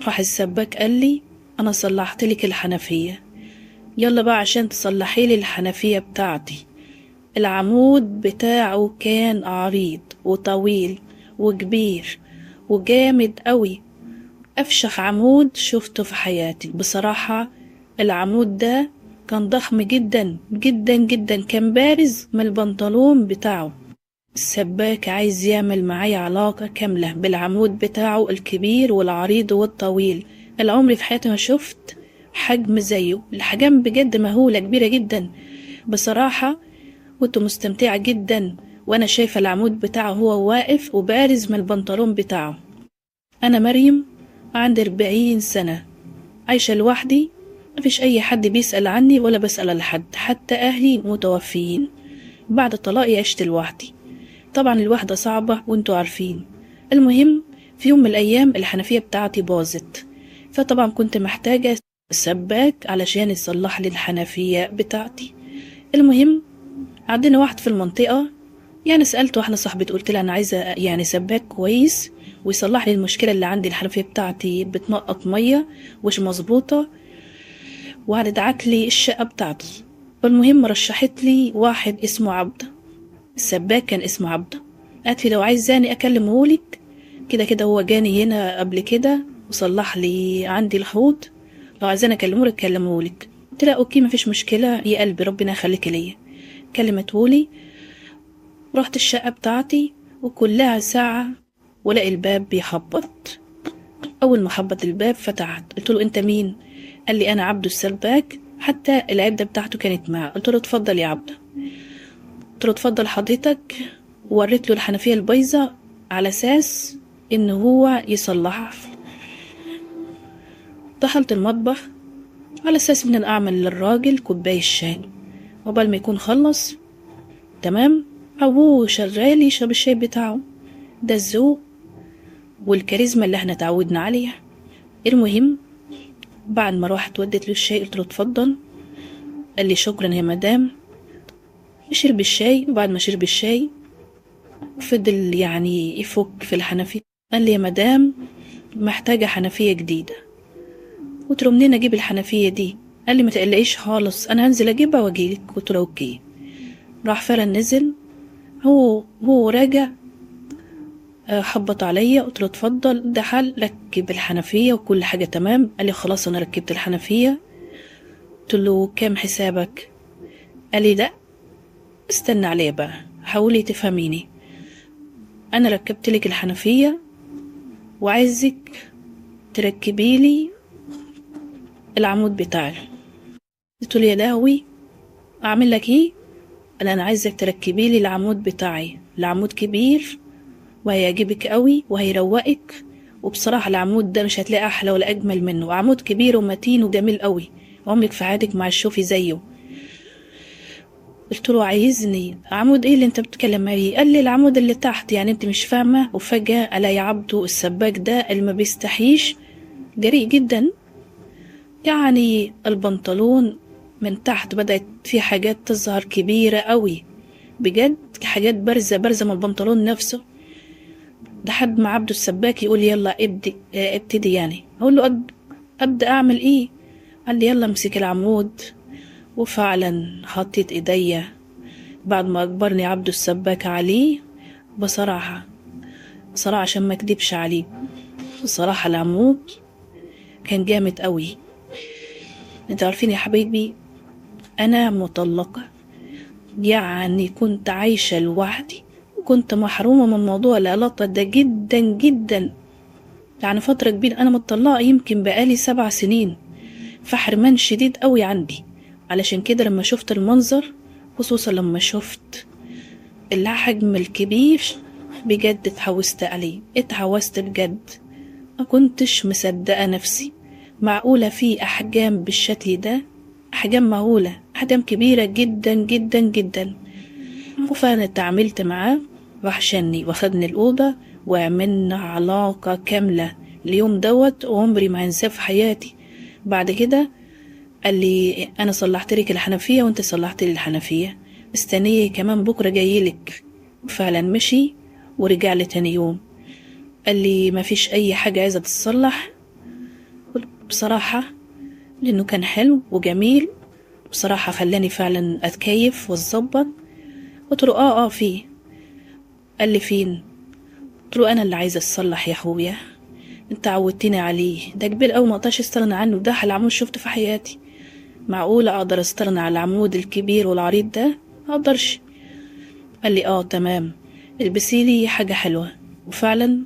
راح السباك قال لي انا صلحت لك الحنفية، يلا بقى عشان تصلحي لي الحنفية بتاعتي. العمود بتاعه كان عريض وطويل وكبير وجامد قوي، افشخ عمود شفته في حياتي بصراحة. العمود ده كان ضخم جدا جدا جدا، كان بارز من البنطلون بتاعه. السباك عايز يعمل معايا علاقة كاملة بالعمود بتاعه الكبير والعريض والطويل. العمر في حياتي ما شفت حجم زيه، الحجم بجد مهولة كبيرة جدا بصراحة. كنت مستمتعة جدا وانا شايفة العمود بتاعه هو واقف وبارز من البنطلون بتاعه. انا مريم، عندي 40 سنة، عايشة لوحدي، مفيش اي حد بيسأل عني ولا بسأل لحد، حتى اهلي متوفيين. بعد طلاقي عشت لوحدي. طبعا الوحدة صعبة وانتوا عارفين. المهم، في يوم من الايام الحنفية بتاعتي باظت، فطبعا كنت محتاجة سباك علشان يصلح لي الحنفية بتاعتي. المهم، عندنا واحد في المنطقة، يعني سألت واحدة صاحبتي قلت لها انا عايزة يعني سباك كويس ويصلح لي المشكلة اللي عندي، الحنفية بتاعتي بتنقط مية ومش مظبوطة، وهتدعك لي الشقة بتاعتي. فالمهم رشحت لي واحد اسمه عبده، السباك كان اسمه عبده. قالت لي لو عايزاني اكلمهولك، كده كده هو جاني هنا قبل كده وصلح لي عندي الحوض، لو عايزاني اكلمهولك كلمهولك. قلت لها اوكي مفيش مشكلة يا قلبي، ربنا يخليك ليا. كلمتهولي، رحت الشقة بتاعتي وكلها ساعة ولاقي الباب بيخبط. اول ما خبط الباب فتحت، قلت له انت مين؟ قال لي انا عبده السباك، حتى العدة بتاعته كانت معاه. قلت له اتفضل يا عبده. قلت له اتفضل حضرتك، ووريت له الحنفية البايظة على اساس ان هو يصلحها. دخلت المطبخ على اساس ان انا اعمل للراجل كوباية الشاي، وقبل ما يكون خلص تمام ابوه شغال يشرب الشاي بتاعه. ده الذوق والكاريزما اللي احنا تعودنا عليها. المهم، بعد ما روحت وديت له الشاي قلت له اتفضل. قال لي شكرا يا مدام. شرب الشاي، وبعد ما شرب الشاي فضل يعني يفك في الحنفية. قال لي يا مدام محتاجة حنفية جديدة. قلت له منين اجيب الحنفية دي؟ قال لي ما تقلقيش خالص، انا هنزل اجيبها واجيلك. قلت له اوكي. راح فعلا نزل، هو راجع خبط عليا. قلت له اتفضل ده حل، ركب الحنفية وكل حاجة تمام. قال لي خلاص انا ركبت الحنفية. قلت له كام حسابك؟ قال لي لا استنى عليا بقى، حاولي تفهميني. انا ركبت لك الحنفية وعايزك تركبي لي العمود بتاعي. قلت له يا لهوي، اعمل لك ايه؟ قال انا عايزك تركبي لي العمود بتاعي، العمود كبير وهيعجبك قوي وهيروقك، وبصراحة العمود ده مش هتلاقي احلى ولا اجمل منه، عمود كبير ومتين وجميل قوي، عمرك في حياتك ما هتشوفي زيه. قلت له عايزني عمود ايه اللي انت بتتكلم عليه؟ قال لي العمود اللي تحت، يعني انت مش فاهمه؟ وفجاه الاقي عبده السباك ده اللي ما بيستحيش جريء جدا، يعني البنطلون من تحت بدأت في حاجات تظهر كبيرة قوي، بجد حاجات بارزة بارزة من البنطلون نفسه. لحد ما عبده السباك يقول لي يلا ابتدي يعني. اقول له ابدا اعمل ايه؟ قال لي يلا امسك العمود. وفعلا حطيت ايديا بعد ما اجبرني عبده السباك عليه. بصراحة عشان ما اكدبش عليه، بصراحة العمود كان جامد قوي. انت عارفين يا حبيبي، انا مطلقة، يعني كنت عايشة لوحدي، كنت محرومة من موضوع العلاقة ده جدا جدا، يعني فترة كبيرة. انا مطلقة يمكن بقالي 7 سنين، فحرمان شديد قوي عندي. علشان كده لما شفت المنظر، خصوصا لما شفت الحجم الكبير، بجد اتحوست عليه، اتحوست بجد. ما كنتش مصدقة نفسي، معقولة في أحجام بالشكل ده؟ أحجام مهولة، أحجام كبيرة جدا جدا جدا. وفعلا اتعاملت معاه، راح شني واخدني الأوضة وعملنا علاقة كاملة. اليوم دوت عمري ما هنساه في حياتي. بعد كده قال لي أنا صلحت لك الحنفية وأنت صلحت لي الحنفية، استنيه كمان بكرة جايلك. فعلا مشي ورجع لي تاني يوم، قال لي ما فيش أي حاجة عايزة تتصلح، بصراحة، لأنه كان حلو وجميل. بصراحة خلاني فعلا أتكيف واتظبط. قلت له فيه. قال لي فين؟ قلت له أنا اللي عايزة أتصلح يا أخويا، أنت عودتني عليه، ده كبير أوي مقدرش أستغنى عنه، ده أحلى عمود شفته في حياتي. معقولة أقدر أستغنى على العمود الكبير والعريض ده؟ مقدرش. قال لي تمام، البسيلي حاجة حلوة. وفعلا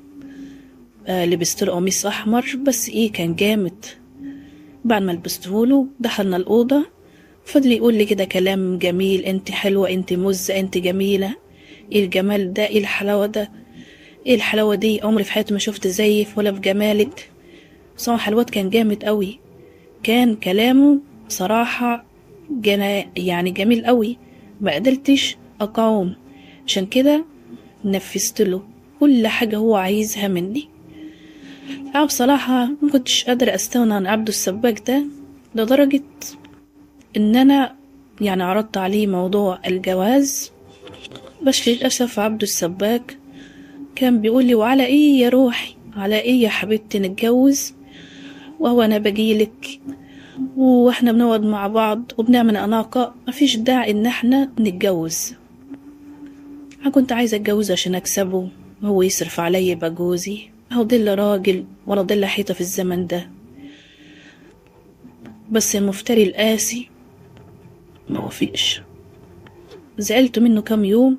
لبستله قميص أحمر، بس كان جامد. بعد ما لبستهوله دخلنا الأوضة، فضل يقول لي كده كلام جميل: انت حلوة، انت مزة، انت جميلة، ايه الجمال ده، ايه الحلاوة ده، ايه الحلاوة دي، عمري في حياتي ما شفت زيك ولا في جمالك. صراحة الواد كان جامد قوي، كان كلامه صراحة يعني جميل قوي، ما قدرتش اقاوم. عشان كده نفذت له كل حاجة هو عايزها مني. بصراحة ما كنتش قادرة استغنى عن عبده السباك ده، لدرجة ان انا يعني عرضت عليه موضوع الجواز. بس للأسف عبده السباك كان بيقولي: وعلى ايه يا روحي، على ايه يا حبيبتي نتجوز، وهو انا بجيلك واحنا بنقعد مع بعض وبنعمل اناقة، مفيش داعي ان احنا نتجوز. انا كنت عايزة اتجوز عشان اكسبه، هو يصرف عليا يبقى جوزي، هو ضل راجل ولا ضل حيطة في الزمن ده. بس المفتري القاسي ما وفيش. زعلت منه كام يوم،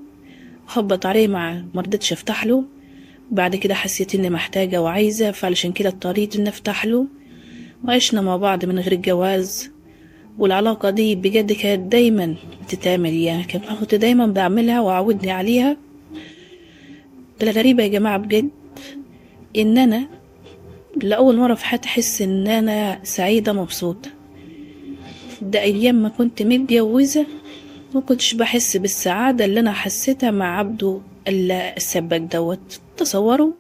خبط عليه مرضتش افتح له. بعد كده حسيت اني محتاجة وعايزة، فعلشان كده اضطريت اني افتح له، وعشنا مع بعض من غير الجواز. والعلاقة دي بجد كانت دايما تتعمل، يعني كنت دايما بعملها وعودني عليها. الغريبة يا جماعة بجد ان انا لأول مرة في حياتي احس ان انا سعيدة مبسوطة. ده ايام ما كنت متجوزة ما كنتش بحس بالسعادة اللي انا حسيتها مع عبده السباك دوت. تصوروا،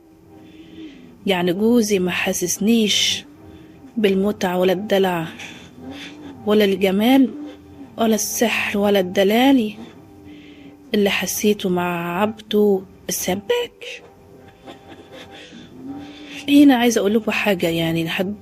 يعني جوزي ما حسسنيش بالمتعة ولا الدلع ولا الجمال ولا السحر ولا الدلالي اللي حسيته مع عبده السباك. هنا عايزة اقول لكم حاجة، يعني لحد